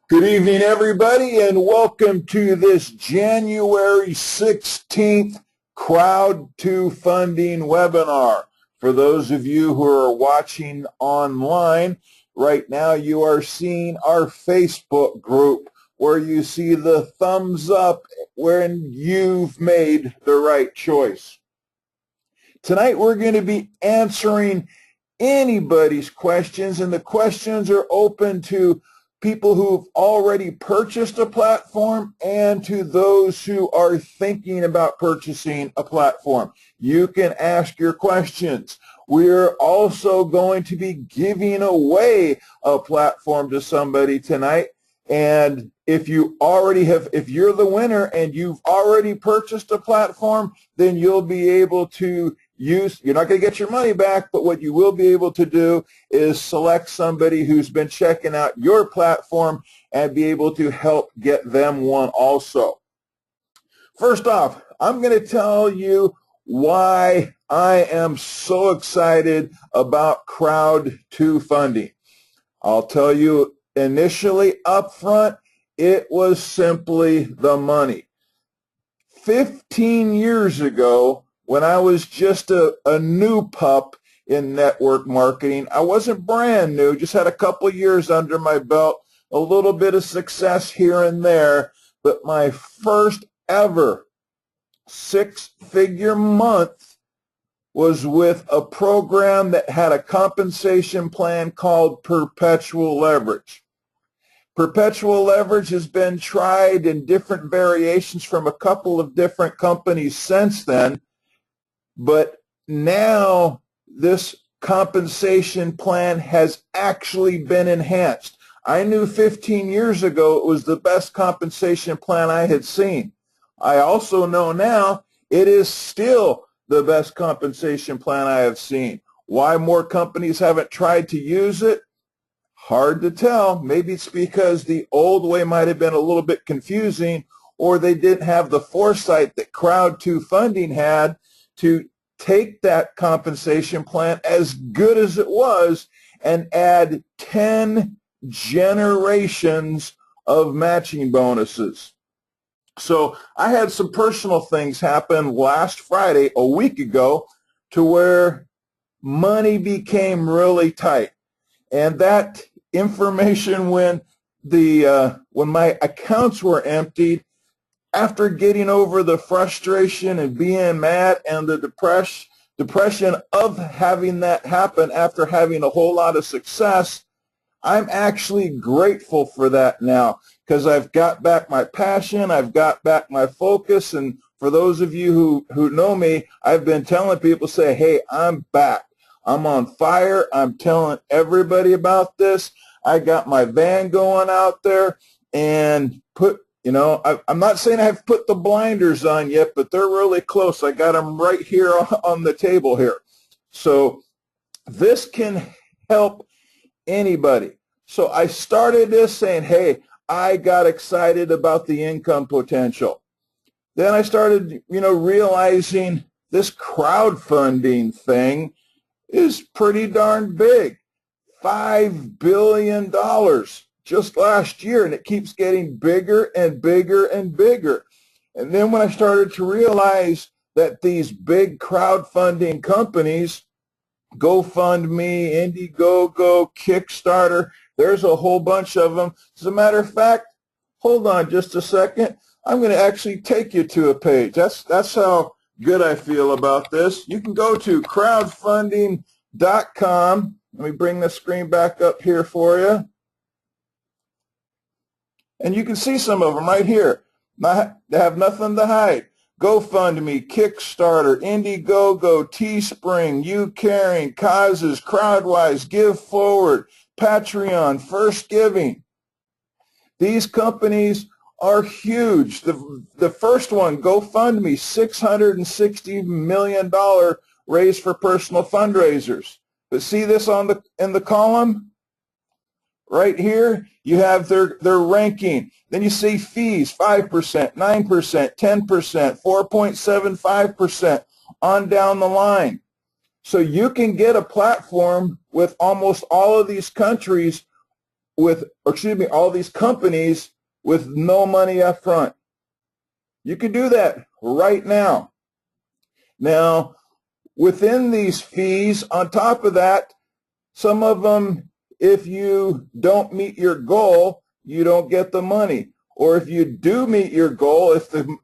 Good evening, everybody, and welcome to this January 16th Crowd2Funding webinar. For those of you who are watching online, right now you are seeing our Facebook group where you see the thumbs up when you've made the right choice. Tonight we're going to be answering anybody's questions, and the questions are open to people who've already purchased a platform and to those who are thinking about purchasing a platform. You can ask your questions. We're also going to be giving away a platform to somebody tonight. And if you're the winner and you've already purchased a platform, then you'll be able to you're not going to get your money back, but what you will be able to do is select somebody who's been checking out your platform and be able to help get them one also. First off, I'm going to tell you why I am so excited about Crowd2Funding. I'll tell you initially up front, it was simply the money. 15 years ago, when I was just a new pup in network marketing, I wasn't brand new, just had a couple years under my belt, a little bit of success here and there, but my first ever six-figure month was with a program that had a compensation plan called Perpetual Leverage. Perpetual Leverage has been tried in different variations from a couple of different companies since then. But now this compensation plan has actually been enhanced. I knew 15 years ago it was the best compensation plan I had seen. I also know now it is still the best compensation plan I have seen. Why more companies haven't tried to use it? Hard to tell. Maybe it's because the old way might have been a little bit confusing, or they didn't have the foresight that Crowd2Funding had to take that compensation plan, as good as it was, and add 10 generations of matching bonuses. So I had some personal things happen last Friday, a week ago, to where money became really tight. And that information, when my accounts were emptied, after getting over the frustration and being mad and the depression of having that happen after having a whole lot of success, I'm actually grateful for that now, because I've got back my passion, I've got back my focus, and for those of you who know me, I've been telling people, say, hey, I'm back. I'm on fire. I'm telling everybody about this. I got my van going out there and I'm not saying I've put the blinders on yet, but they're really close. I got them right here on the table here. So this can help anybody. So I started this saying, hey, I got excited about the income potential. Then I started, realizing this crowdfunding thing is pretty darn big. $5 billion just last year, and it keeps getting bigger and bigger and bigger. And then when I started to realize that these big crowdfunding companies, GoFundMe, Indiegogo, Kickstarter, there's a whole bunch of them. As a matter of fact, hold on just a second. I'm going to actually take you to a page. That's how good I feel about this. You can go to crowdfunding.com. Let me bring the screen back up here for you. And you can see some of them right here. They have nothing to hide. GoFundMe, Kickstarter, Indiegogo, Teespring, YouCaring, Causes, Crowdwise, GiveForward, Patreon, First Giving. These companies are huge. The first one, GoFundMe, $660 million raised for personal fundraisers. But see this in the column? Right here, you have their ranking. Then you see fees, 5%, 9%, 10%, 4.75%, on down the line. So you can get a platform with almost all of these countries all these companies with no money up front. You can do that right now. Now, within these fees, on top of that, some of them, if you don't meet your goal, you don't get the money. Or if you do meet your goal,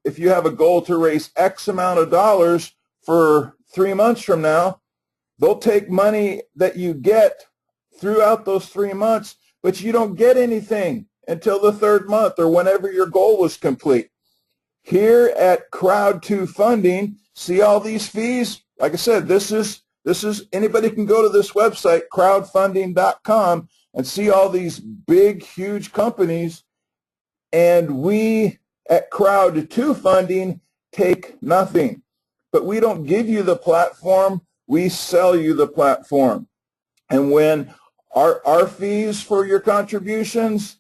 if you have a goal to raise X amount of dollars for 3 months from now, they'll take money that you get throughout those 3 months, but you don't get anything until the 3rd month or whenever your goal was complete. Here at Crowd2 Funding, see all these fees? Like I said, this is anybody can go to this website, crowdfunding.com, and see all these big, huge companies. And we at Crowd2 Funding take nothing. But we don't give you the platform, we sell you the platform. And when our fees for your contributions,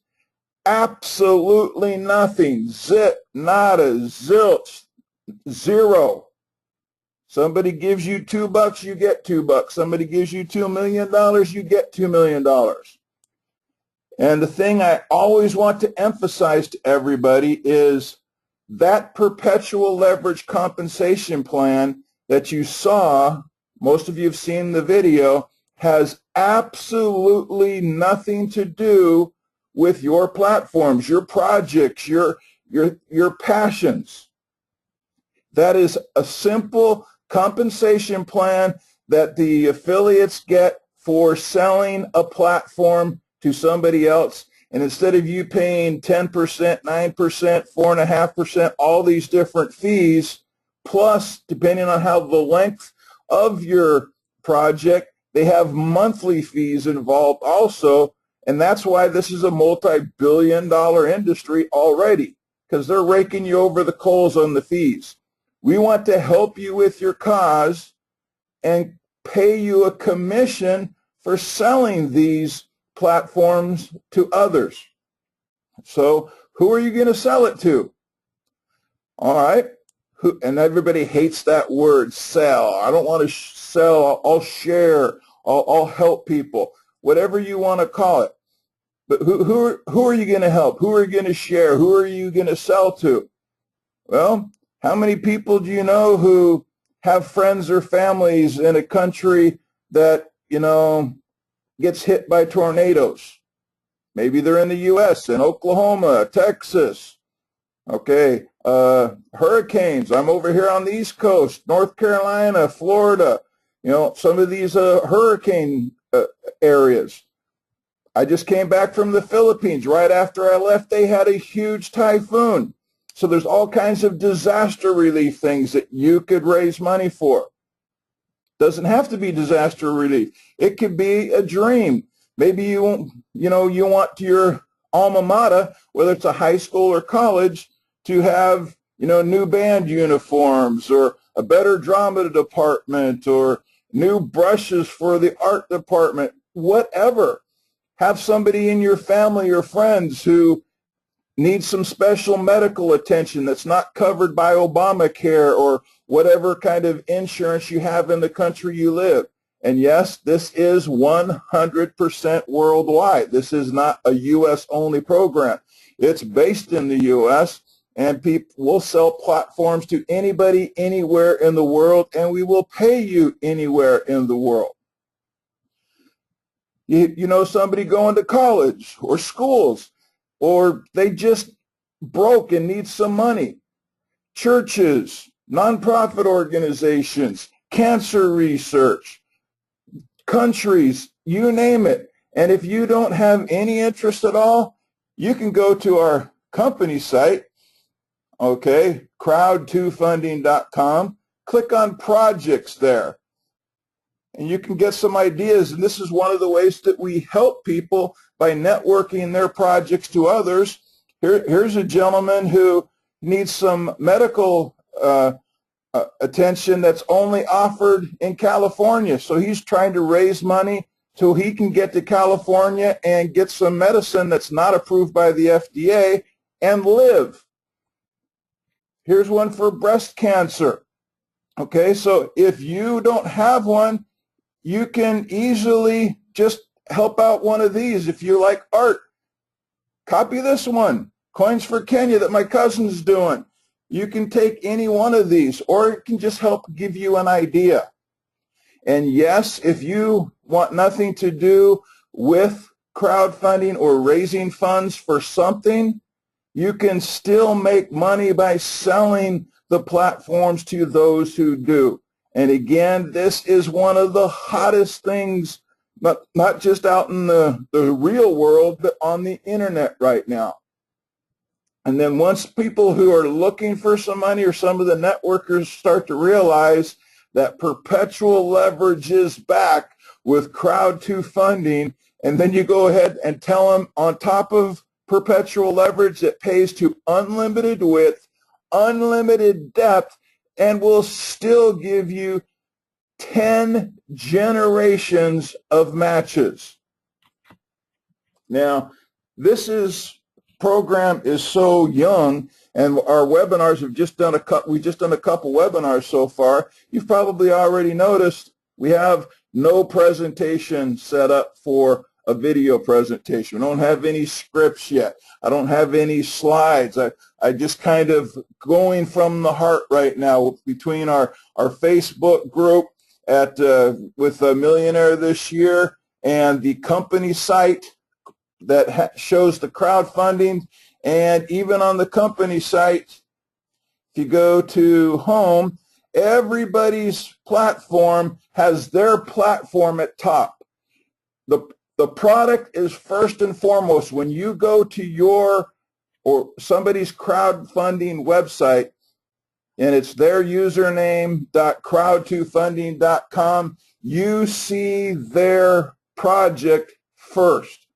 absolutely nothing. Zip, nada, zilch, zero. Somebody gives you $2, you get $2. Somebody gives you $2 million, you get $2 million. And the thing I always want to emphasize to everybody is that perpetual leverage compensation plan that you saw, most of you have seen the video, has absolutely nothing to do with your platforms, your projects, your passions. That is a simple compensation plan that the affiliates get for selling a platform to somebody else. And instead of you paying 10%, 9%, 4.5%, all these different fees, plus, depending on how the length of your project, they have monthly fees involved also. And that's why this is a multi-billion-dollar industry already, because they're raking you over the coals on the fees. We want to help you with your cause and pay you a commission for selling these platforms to others. So who are you going to sell it to? All right. And everybody hates that word, sell. I don't want to sell. I'll share. I'll help people. Whatever you want to call it. But who are you going to help? Who are you going to share? Who are you going to sell to? Well, how many people do you know who have friends or families in a country that, gets hit by tornadoes? Maybe they're in the U.S., in Oklahoma, Texas. Okay, hurricanes. I'm over here on the East Coast, North Carolina, Florida. Some of these hurricane areas. I just came back from the Philippines. Right after I left, they had a huge typhoon. So there's all kinds of disaster relief things that you could raise money for. Doesn't have to be disaster relief. It could be a dream. Maybe you want your alma mater, whether it's a high school or college, to have, new band uniforms or a better drama department or new brushes for the art department, whatever. Have somebody in your family or friends who needs some special medical attention that's not covered by Obamacare or whatever kind of insurance you have in the country you live. And yes, this is 100% worldwide. This is not a U.S.-only program. It's based in the U.S., and people will sell platforms to anybody, anywhere in the world, and we will pay you anywhere in the world. You know somebody going to college or schools, or they just broke and need some money. Churches, nonprofit organizations, cancer research, countries, you name it. And if you don't have any interest at all, you can go to our company site, okay, crowd2funding.com, click on projects there, and you can get some ideas. And this is one of the ways that we help people by networking their projects to others. Here's a gentleman who needs some medical attention that's only offered in California. So he's trying to raise money so he can get to California and get some medicine that's not approved by the FDA and live. Here's one for breast cancer. Okay, so if you don't have one, you can easily just help out one of these. If you like art, copy this one, Coins for Kenya, that my cousin's doing. You can take any one of these, or it can just help give you an idea. And yes, if you want nothing to do with crowdfunding or raising funds for something, you can still make money by selling the platforms to those who do. And again, this is one of the hottest things, not just out in the real world, but on the internet right now. And then once people who are looking for some money, or some of the networkers, start to realize that Perpetual Leverage is back with Crowd2 funding, and then you go ahead and tell them on top of Perpetual Leverage that pays to unlimited width, unlimited depth, and will still give you 10 generations of matches. Now, this program is so young, and our webinars have just done we've just done a couple webinars so far. You've probably already noticed we have no presentation set up for a video presentation. We don't have any scripts yet. I don't have any slides. I just kind of going from the heart right now between our Facebook group with a Millionaire This Year and the company site that shows the crowdfunding. And even on the company site, if you go to home, everybody's platform has their platform at top. The product is first and foremost. When you go to your or somebody's crowdfunding website, and it's their username.crowd2funding.com, you see their project first.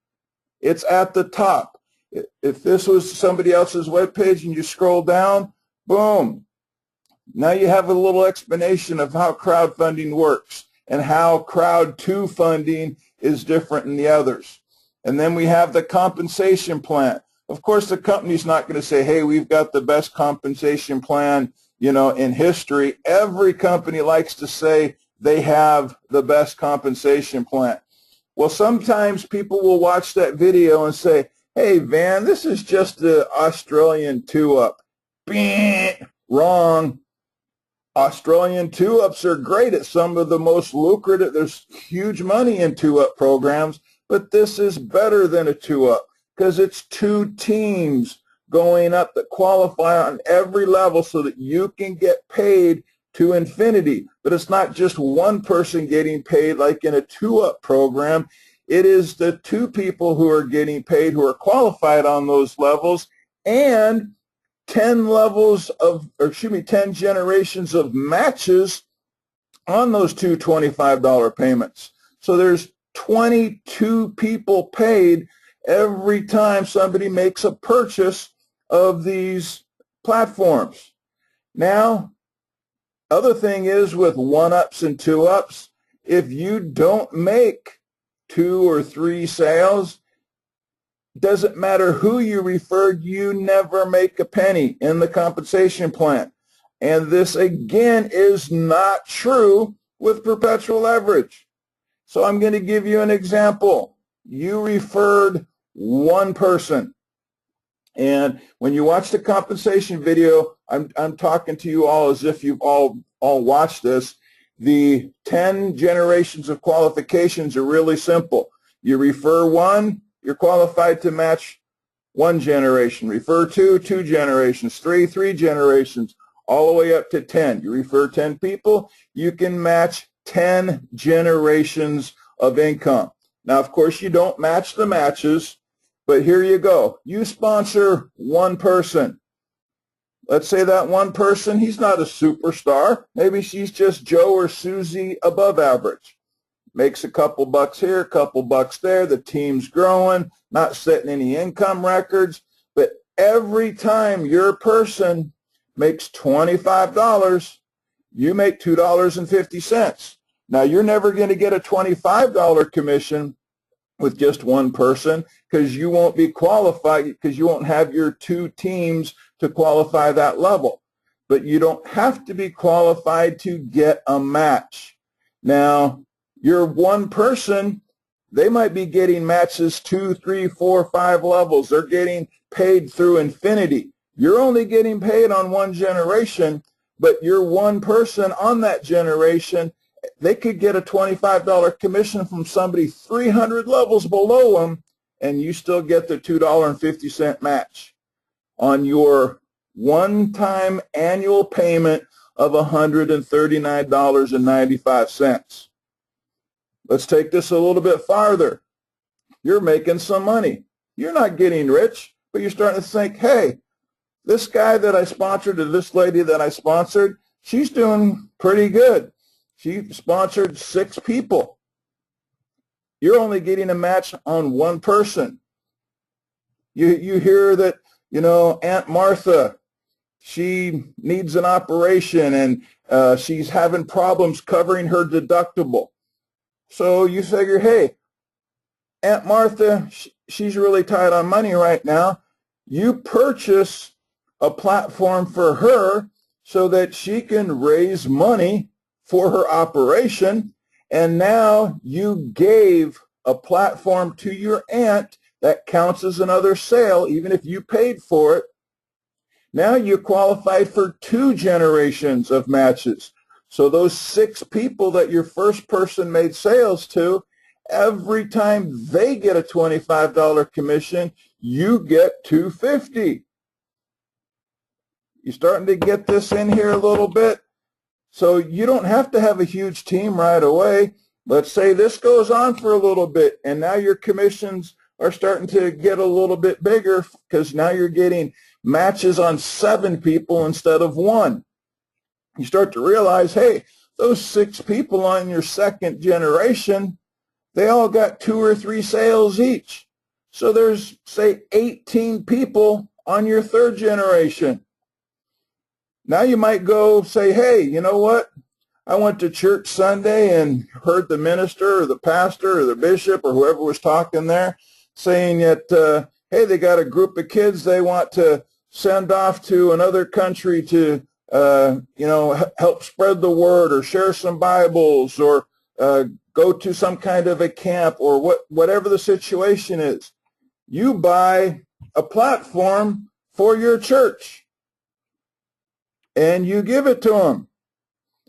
It's at the top. If this was somebody else's webpage and you scroll down, boom. Now you have a little explanation of how crowdfunding works and how Crowd2 funding is different than the others. And then we have the compensation plan. Of course, the company's not going to say, hey, we've got the best compensation plan, in history. Every company likes to say they have the best compensation plan. Well, sometimes people will watch that video and say, hey, Van, this is just the Australian 2-up. Wrong. Australian 2-ups are great at some of the most lucrative. There's huge money in 2-up programs, but this is better than a 2-up because it's 2 teams going up that qualify on every level so that you can get paid to infinity. But it's not just one person getting paid like in a 2-up program. It is the 2 people who are getting paid who are qualified on those levels, and 10 generations of matches on those 2 $25 payments. So there's 22 people paid every time somebody makes a purchase of these platforms. Now, other thing is with 1-ups and 2-ups, if you don't make 2 or 3 sales, doesn't matter who you referred, you never make a penny in the compensation plan. And this, again, is not true with Perpetual Leverage. So I'm going to give you an example. You referred 1 person. And when you watch the compensation video, I'm talking to you all as if you've all watched this. The 10 generations of qualifications are really simple. You refer 1, you're qualified to match 1 generation. Refer 2 generations. 3 generations, all the way up to 10. You refer 10 people, you can match 10 generations of income. Now, of course, you don't match the matches, but here you go. You sponsor 1 person. Let's say that 1 person, he's not a superstar. Maybe she's just Joe or Susie above average. Makes a couple bucks here, a couple bucks there. The team's growing, not setting any income records. But every time your person makes $25, you make $2.50. Now, you're never going to get a $25 commission with just 1 person because you won't be qualified, because you won't have your 2 teams to qualify that level. But you don't have to be qualified to get a match. Now, your 1 person They might be getting matches 2, 3, 4, 5 levels. They're getting paid through infinity. You're only getting paid on one generation, but you're one person on that generation. They could get a $25 commission from somebody 300 levels below them, and you still get the $2.50 match on your one-time annual payment of $139.95. Let's take this a little bit farther. You're making some money. You're not getting rich, but you're starting to think, hey, this guy that I sponsored or this lady that I sponsored, she's doing pretty good. She sponsored 6 people. You're only getting a match on one person. You hear that, Aunt Martha, she needs an operation and she's having problems covering her deductible. So you figure, hey, Aunt Martha, she's really tight on money right now. You purchase a platform for her so that she can raise money for her operation, and now you gave a platform to your aunt that counts as another sale, even if you paid for it. Now you qualified for 2 generations of matches. So those 6 people that your first person made sales to, every time they get a $25 commission, you get $2.50. You starting to get this in here a little bit? So you don't have to have a huge team right away. Let's say this goes on for a little bit, and now your commissions are starting to get a little bit bigger because now you're getting matches on 7 people instead of 1. You start to realize, hey, those 6 people on your second generation, they all got 2 or 3 sales each. So there's, say, 18 people on your third generation. Now you might go say, hey, you know what? I went to church Sunday and heard the minister or the pastor or the bishop or whoever was talking there saying that, hey, they got a group of kids they want to send off to another country to help spread the word or share some Bibles or go to some kind of a camp or whatever the situation is. You buy a platform for your church and you give it to them.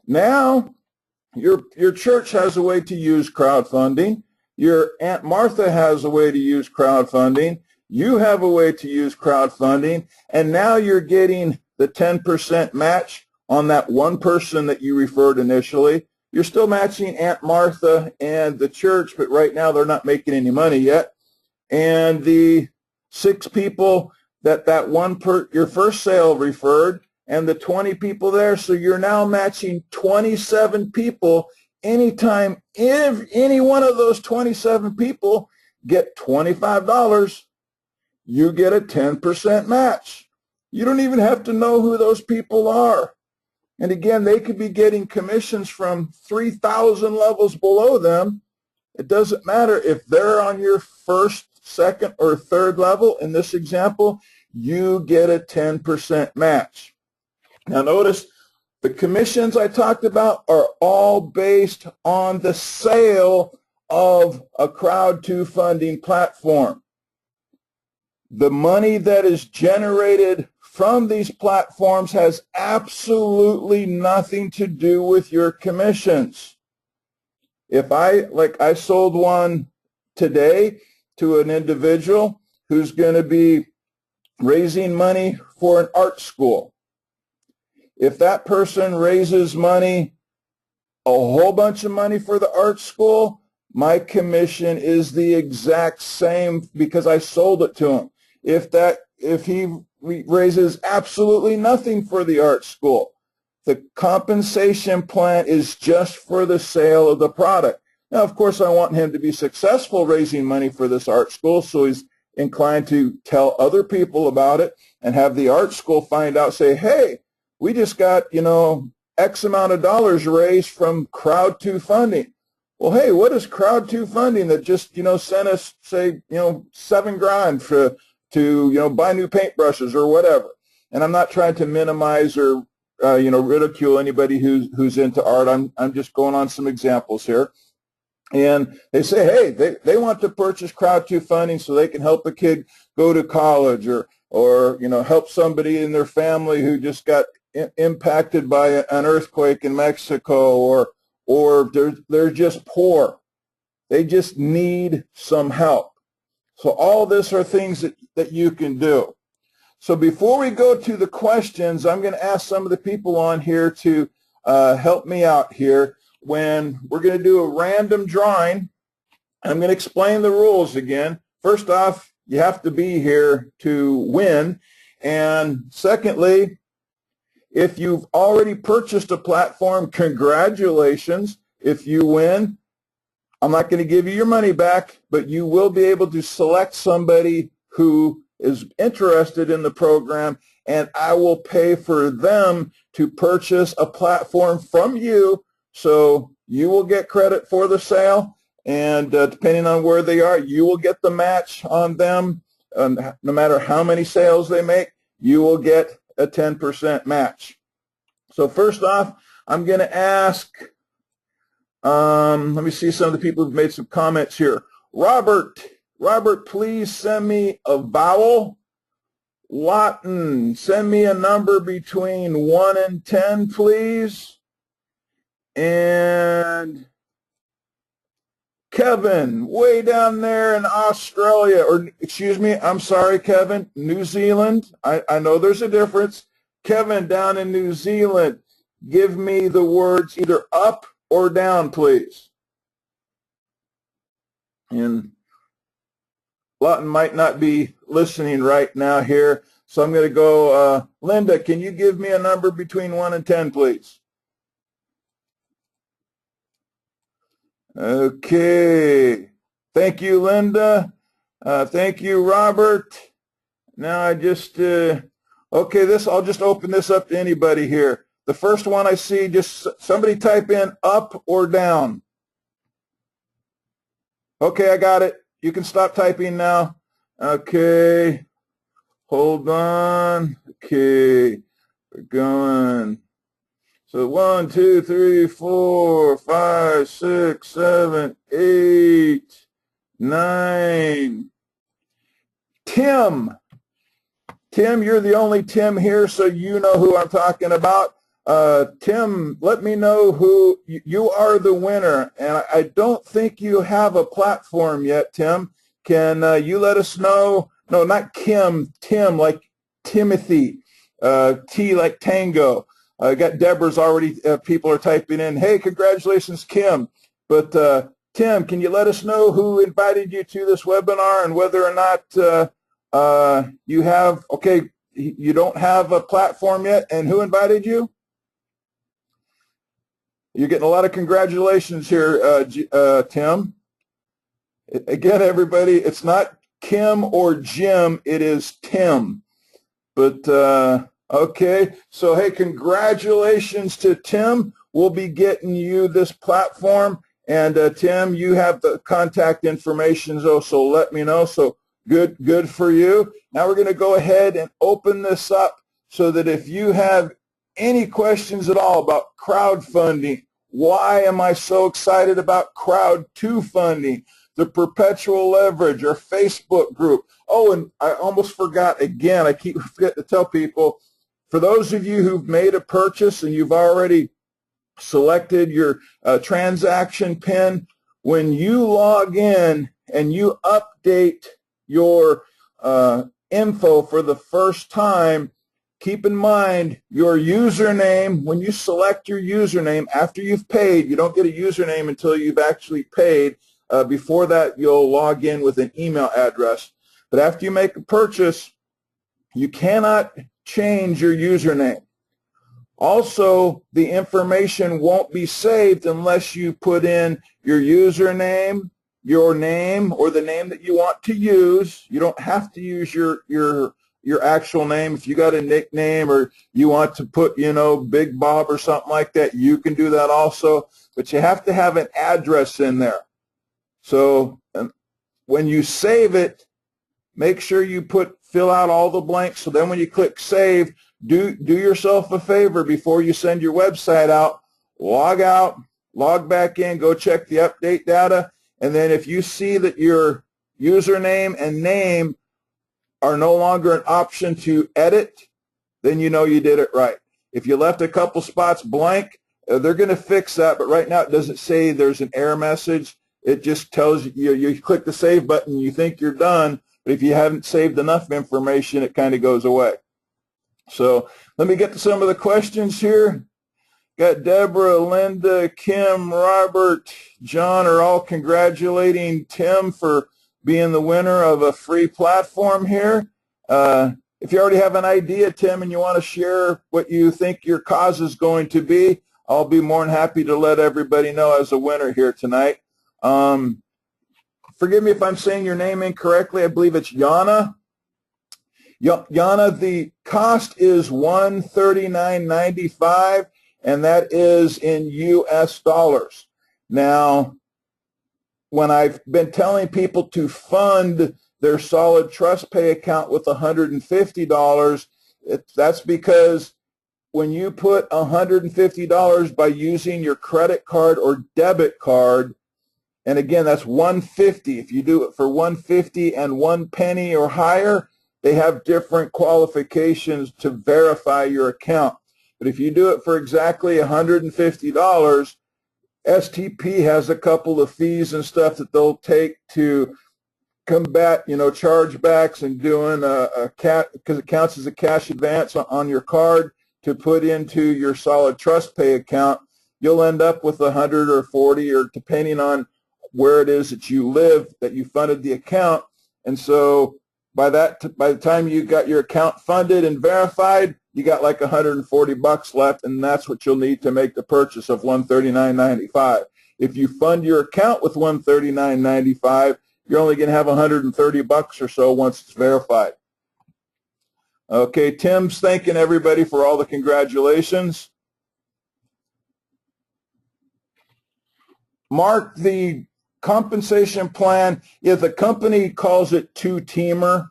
Now your church has a way to use crowdfunding. Your Aunt Martha has a way to use crowdfunding. You have a way to use crowdfunding. And now you're getting the 10% match on that one person that you referred initially. You're still matching Aunt Martha and the church, but right now they're not making any money yet. And the 6 people that your first sale referred, and the 20 people there, so you're now matching 27 people. Anytime if any one of those 27 people get $25, you get a 10% match. You don't even have to know who those people are. And again, they could be getting commissions from 3,000 levels below them. It doesn't matter if they're on your first, second, or third level. In this example, you get a 10% match. Now notice the commissions I talked about are all based on the sale of a crowd-to-funding platform. The money that is generated from these platforms has absolutely nothing to do with your commissions. If I sold one today to an individual who's going to be raising money for an art school. If that person raises money, a whole bunch of money for the art school, my commission is the exact same because I sold it to him. If he raises absolutely nothing for the art school, the compensation plan is just for the sale of the product. Now, of course, I want him to be successful raising money for this art school, so he's inclined to tell other people about it and have the art school find out, say, hey, we just got, X amount of dollars raised from crowd-to-funding. Well, hey, what is crowd-to-funding that just, sent us, say, $7,000 to buy new paintbrushes or whatever? And I'm not trying to minimize or, ridicule anybody who's into art. I'm just going on some examples here. And they say, hey, they want to purchase Crowd2 funding so they can help a kid go to college, or help somebody in their family who just got impacted by an earthquake in Mexico, or they're just poor. They just need some help. So all this are things that you can do. So before we go to the questions, I'm going to ask some of the people on here to help me out here. When we're going to do a random drawing, I'm going to explain the rules again. First off, you have to be here to win. And secondly, if you've already purchased a platform, congratulations. If you win, I'm not going to give you your money back, but you will be able to select somebody who is interested in the program, and I will pay for them to purchase a platform from you. So you will get credit for the sale, and depending on where they are, you will get the match on them. No matter how many sales they make, you will get a 10% match. So first off, I'm going to ask, let me see some of the people who've made some comments here. Robert, please send me a vowel. Lawton, send me a number between 1 and 10, please. And Kevin, way down there in Australia, or excuse me, I'm sorry, Kevin, New Zealand. I know there's a difference. Kevin, down in New Zealand, give me the words either up or down, please. And Lawton might not be listening right now here, so I'm going to go, Linda, can you give me a number between 1 and 10, please? Okay. Thank you, Linda. Thank you, Robert. Now I just, okay, I'll just open this up to anybody here. The first one I see, just somebody type in up or down. Okay, I got it. You can stop typing now. Okay. Hold on. Okay. We're going. So 1, 2, 3, 4, 5, 6, 7, 8, 9. Tim. Tim, you're the only Tim here, so you know who I'm talking about. Tim, let me know who you are the winner. And I don't think you have a platform yet, Tim. Can you let us know? No, not Kim. Tim, like Timothy. T like Tango. I got Deborah's already, people are typing in, hey, congratulations, Kim. But Tim, can you let us know who invited you to this webinar and whether or not you have, okay, you don't have a platform yet, and who invited you? You're getting a lot of congratulations here, Tim. Again, everybody, it's not Kim or Jim, it is Tim. But okay, so hey, congratulations to Tim. We'll be getting you this platform, and Tim, you have the contact information, so let me know. So good for you. Now we're going to go ahead and open this up so that if you have any questions at all about crowdfunding, why am I so excited about Crowd2 funding, the perpetual leverage, our Facebook group. Oh, and I almost forgot again, I keep forgetting to tell people, for those of you who've made a purchase and you've already selected your transaction PIN, when you log in and you update your info for the first time, keep in mind your username. When you select your username after you've paid, you don't get a username until you've actually paid. Before that, you'll log in with an email address. But after you make a purchase, you cannot change your username. Also, the information won't be saved unless you put in your username, your name, or the name that you want to use. You don't have to use your actual name. If you got a nickname or you want to put, Big Bob or something like that, you can do that also. But you have to have an address in there. So when you save it, make sure you fill out all the blanks. So then when you click save, do yourself a favor before you send your website out, log out, log back in, go check the update data, and then if you see that your username and name are no longer an option to edit, then you know you did it right. If you left a couple spots blank, they're going to fix that, but right now it doesn't say there's an error message. It just tells you, you click the save button, you think you're done, but if you haven't saved enough information, it kind of goes away. So let me get to some of the questions here. Got Deborah, Linda, Kim, Robert, John are all congratulating Tim for being the winner of a free platform here. If you already have an idea, Tim, and you want to share what you think your cause is going to be, I'll be more than happy to let everybody know as a winner here tonight. Forgive me if I'm saying your name incorrectly. I believe it's Yana. Yana, the cost is $139.95, and that is in U.S. dollars. Now, when I've been telling people to fund their Solid Trust Pay account with $150, that's because when you put $150 by using your credit card or debit card, and again, that's $150. If you do it for $150 and 1 penny or higher, they have different qualifications to verify your account. But if you do it for exactly $150, STP has a couple of fees and stuff that they'll take to combat, chargebacks and doing because it counts as a cash advance on your card to put into your Solid Trust Pay account. You'll end up with $100 or $40, or depending on where it is that you live, that you funded the account. And so by the time you got your account funded and verified, you got like $140 left, and that's what you'll need to make the purchase of $139.95. If you fund your account with $139.95, you're only going to have $130 or so once it's verified. Okay, Tim's thanking everybody for all the congratulations. Mark, the compensation plan, the company calls it two-teamer,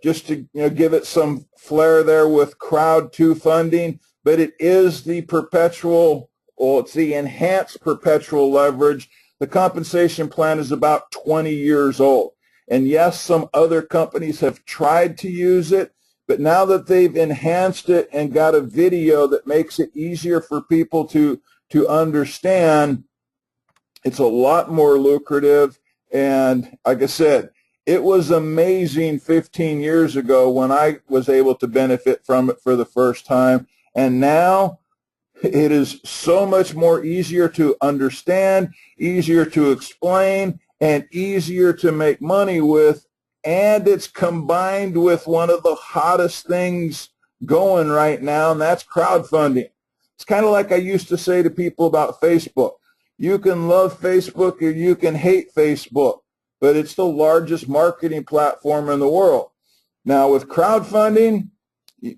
just to give it some flair there with Crowd 2 funding, but it is the it's the enhanced perpetual leverage. The compensation plan is about 20 years old. And yes, some other companies have tried to use it, but now that they've enhanced it and got a video that makes it easier for people to understand, it's a lot more lucrative. And like I said, it was amazing 15 years ago when I was able to benefit from it for the first time. And now it is so much more easier to understand, easier to explain, and easier to make money with. And it's combined with one of the hottest things going right now, and that's crowdfunding. It's kind of like I used to say to people about Facebook. You can love Facebook or you can hate Facebook, but it's the largest marketing platform in the world. Now with crowdfunding,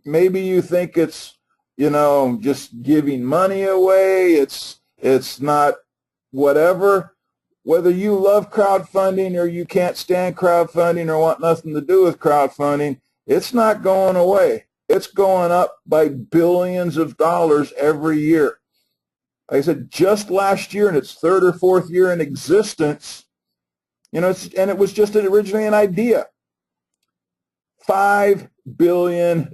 maybe you think it's, just giving money away. It's not whatever. Whether you love crowdfunding or you can't stand crowdfunding or want nothing to do with crowdfunding, it's not going away. It's going up by billions of dollars every year. Like I said, just last year, in its third or fourth year in existence, and it was just originally an idea. $5 billion.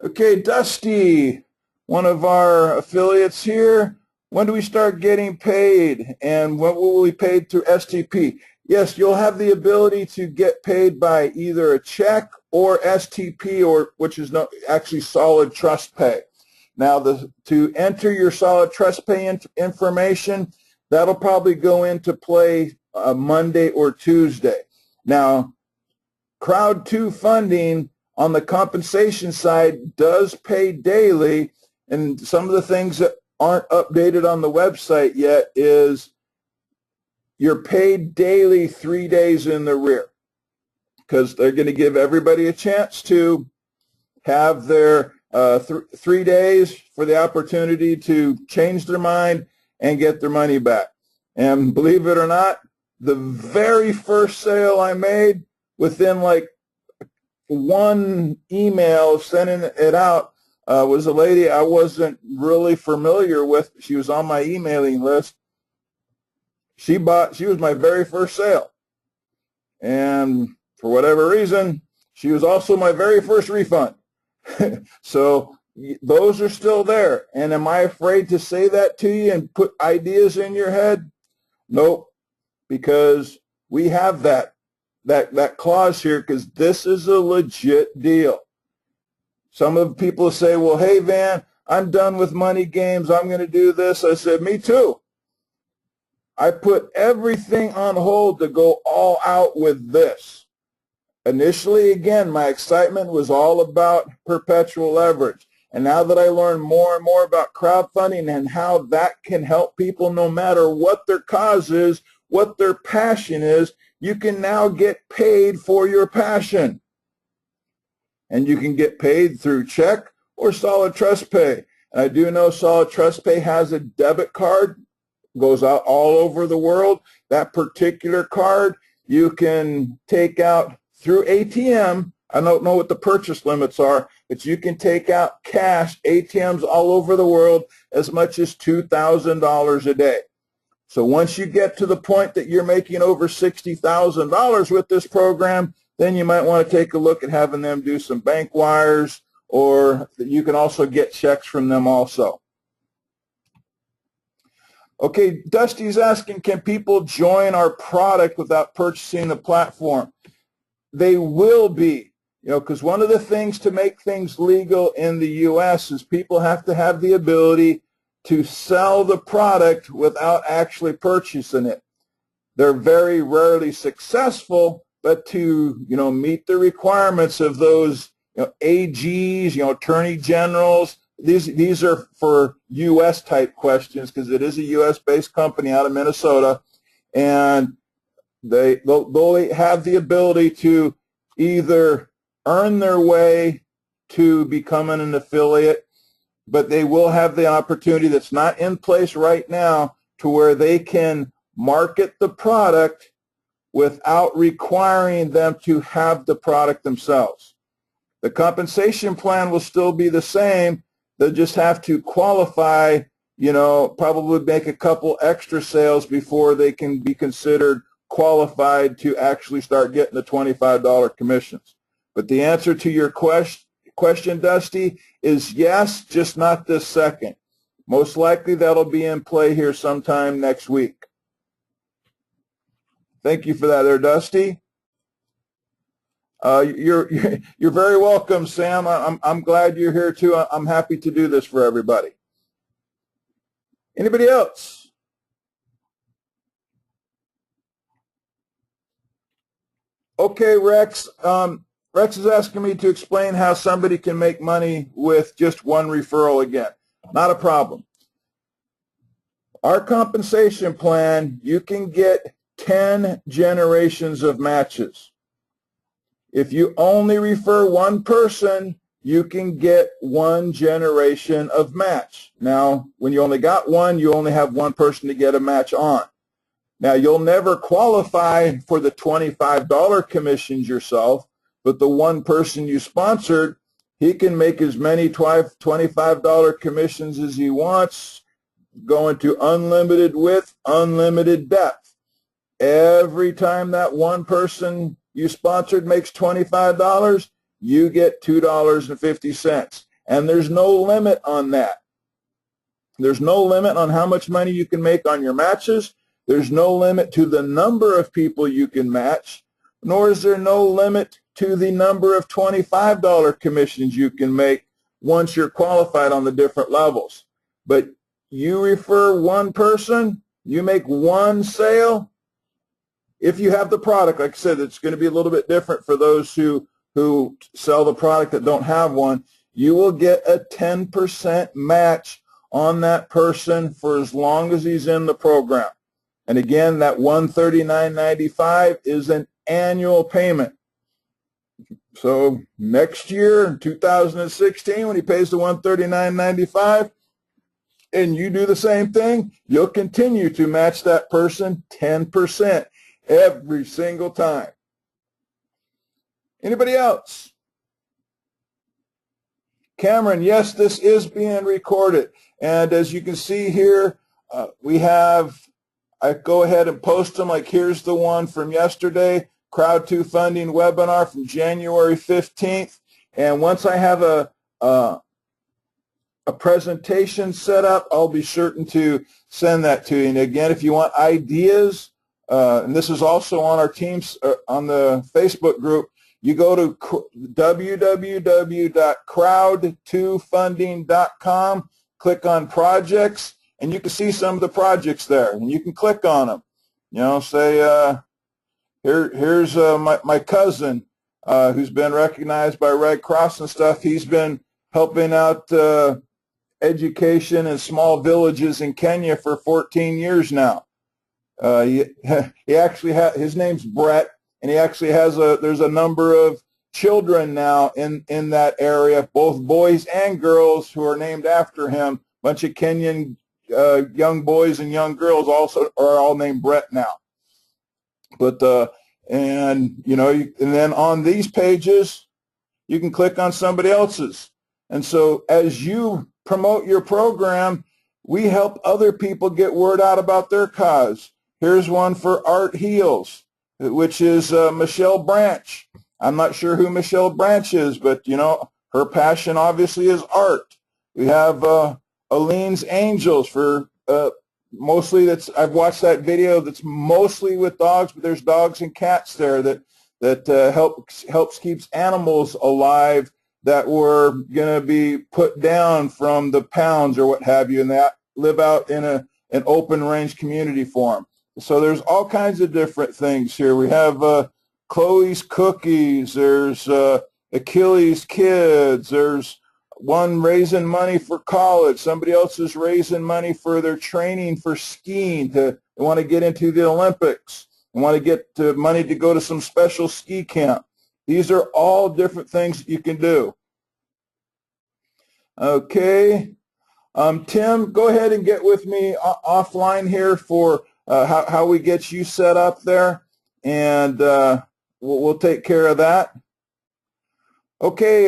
Okay, Dusty, one of our affiliates here. When do we start getting paid, and when will we be paid through STP? Yes, you'll have the ability to get paid by either a check or STP, which is actually Solid Trust Pay. Now, to enter your Solid Trust Pay information, that'll probably go into play Monday or Tuesday. Now, Crowd 2 funding on the compensation side does pay daily, and some of the things that aren't updated on the website yet is you're paid daily 3 days in the rear, because they're going to give everybody a chance to have their 3 days for the opportunity to change their mind and get their money back. And believe it or not, the very first sale I made, within like one email sending it out, was a lady I wasn't really familiar with. She was on my emailing list. She was my very first sale. And for whatever reason, she was also my very first refund. So those are still there. And am I afraid to say that to you and put ideas in your head? Nope, because we have that clause here, because this is a legit deal. Some of the people say, well, hey, Van, I'm done with money games. I'm going to do this. I said, me too. I put everything on hold to go all out with this. Initially, again, my excitement was all about perpetual leverage. And now that I learn more and more about crowdfunding and how that can help people no matter what their cause is, what their passion is, you can now get paid for your passion. And you can get paid through check or Solid Trust Pay. And I do know Solid Trust Pay has a debit card, goes out all over the world. That particular card you can take out through ATM. I don't know what the purchase limits are, but you can take out cash, ATMs all over the world, as much as $2,000 a day. So once you get to the point that you're making over $60,000 with this program, then you might want to take a look at having them do some bank wires, or you can also get checks from them also. Okay, Dusty's asking, can people join our product without purchasing the platform? They will be, because one of the things to make things legal in the U.S. is people have to have the ability to sell the product without actually purchasing it. They're very rarely successful, but to meet the requirements of those AGs, attorney generals. These are for U.S. type questions, because it is a U.S. based company out of Minnesota, and they'll have the ability to either earn their way to becoming an affiliate, but they will have the opportunity that's not in place right now to where they can market the product without requiring them to have the product themselves. The compensation plan will still be the same. They'll just have to qualify, probably make a couple extra sales before they can be considered qualified to actually start getting the $25 commissions. But the answer to your question, Dusty, is yes, just not this second. Most likely that'll be in play here sometime next week. Thank you for that there, Dusty. You're very welcome, Sam. I'm glad you're here too. I'm happy to do this for everybody. Anybody else? Okay, Rex. Rex is asking me to explain how somebody can make money with just one referral again. Not a problem. Our compensation plan, you can get 10 generations of matches. If you only refer one person, you can get one generation of match. Now, when you only got one, you only have one person to get a match on. Now, you'll never qualify for the $25 commissions yourself, but the one person you sponsored, he can make as many $25 commissions as he wants, going to unlimited width, unlimited depth. Every time that one person you sponsored makes $25, you get $2.50. And there's no limit on that. There's no limit on how much money you can make on your matches. There's no limit to the number of people you can match, nor is there no limit to the number of $25 commissions you can make once you're qualified on the different levels. But you refer one person, you make one sale. If you have the product, like I said, it's going to be a little bit different for those who sell the product that don't have one. You will get a 10% match on that person for as long as he's in the program. And again, that $139.95 is an annual payment. So next year, in 2016, when he pays the $139.95, and you do the same thing, you'll continue to match that person 10% every single time. Anybody else? Cameron, yes, this is being recorded. And as you can see here, we have, I go ahead and post them. Like here's the one from yesterday, Crowd2 Funding webinar from January 15th. And once I have a presentation set up, I'll be certain to send that to you. And again, if you want ideas, and this is also on our teams, on the Facebook group, you go to www.crowd2funding.com, click on projects, and you can see some of the projects there, and you can click on them. You know, say, here's my cousin who's been recognized by Red Cross and stuff. He's been helping out education in small villages in Kenya for 14 years now. He actually his name's Brett, and he actually has there's a number of children now in that area, both boys and girls, who are named after him. A bunch of Kenyan young boys and young girls also are all named Brett now. But and you know, and then on these pages, you can click on somebody else's. And so as you promote your program, we help other people get word out about their cause. Here's one for Art Heals, which is Michelle Branch. I'm not sure who Michelle Branch is, but you know, her passion obviously is art. We have Aline's Angels for mostly, I've watched that video that's mostly with dogs, but there's dogs and cats there that helps keeps animals alive that were going to be put down from the pounds or what have you, and that live out in an open range community farm. So there's all kinds of different things here. We have Chloe's Cookies, there's Achilles Kids, there's one raising money for college, somebody else is raising money for their training for skiing, they want to get into the Olympics, they want to get money to go to some special ski camp. These are all different things that you can do. Okay. Tim, go ahead and get with me offline here for how we get you set up there, and we'll take care of that. Okay,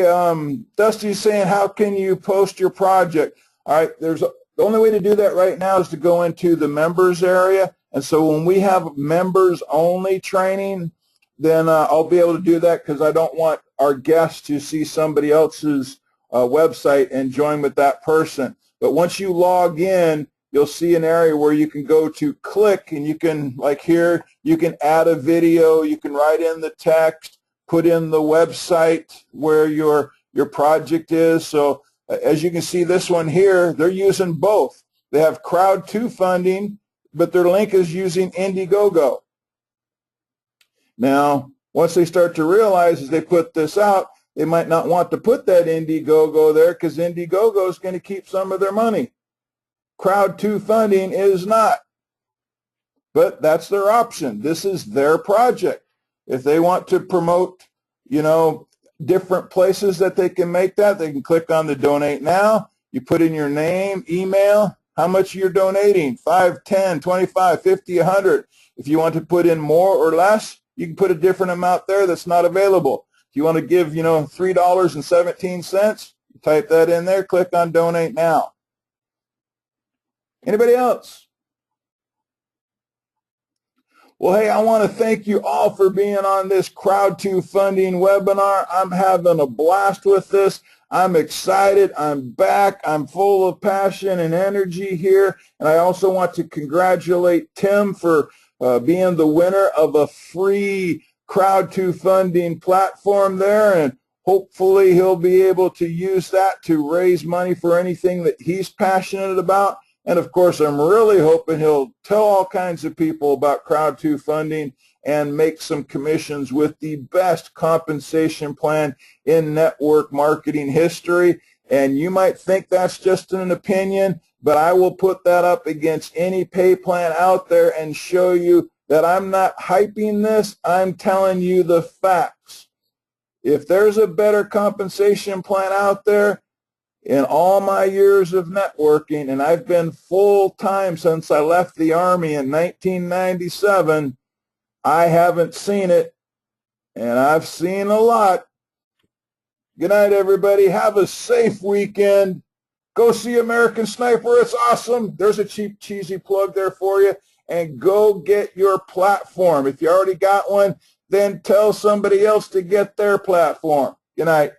Dusty's saying, how can you post your project? All right, the only way to do that right now is to go into the members area. And so when we have members only training, then I'll be able to do that, because I don't want our guests to see somebody else's website and join with that person. But once you log in, you'll see an area where you can go to click, and you can, like here, you can add a video, you can write in the text, put in the website where your project is. So as you can see, this one here, they're using both. They have Crowd2 funding, but their link is using Indiegogo. Now, once they start to realize as they put this out, they might not want to put that Indiegogo there, because Indiegogo is going to keep some of their money. Crowd2 funding is not. But that's their option. This is their project. If they want to promote, you know, different places that they can make that, they can click on the Donate Now. You put in your name, email, how much you're donating, 5, 10, 25, 50, 100. If you want to put in more or less, you can put a different amount there that's not available. If you want to give, you know, $3.17, you type that in there, click on Donate Now. Anybody else? Well, hey, I want to thank you all for being on this Crowd2 Funding webinar. I'm having a blast with this. I'm excited. I'm back. I'm full of passion and energy here. And I also want to congratulate Tim for being the winner of a free Crowd2 Funding platform there. And hopefully he'll be able to use that to raise money for anything that he's passionate about. And of course, I'm really hoping he'll tell all kinds of people about Crowd2 funding and make some commissions with the best compensation plan in network marketing history. And you might think that's just an opinion, but I will put that up against any pay plan out there and show you that I'm not hyping this. I'm telling you the facts. If there's a better compensation plan out there, in all my years of networking, and I've been full-time since I left the Army in 1997, I haven't seen it, and I've seen a lot. Good night, everybody. Have a safe weekend. Go see American Sniper. It's awesome. There's a cheap, cheesy plug there for you. And go get your platform. If you already got one, then tell somebody else to get their platform. Good night.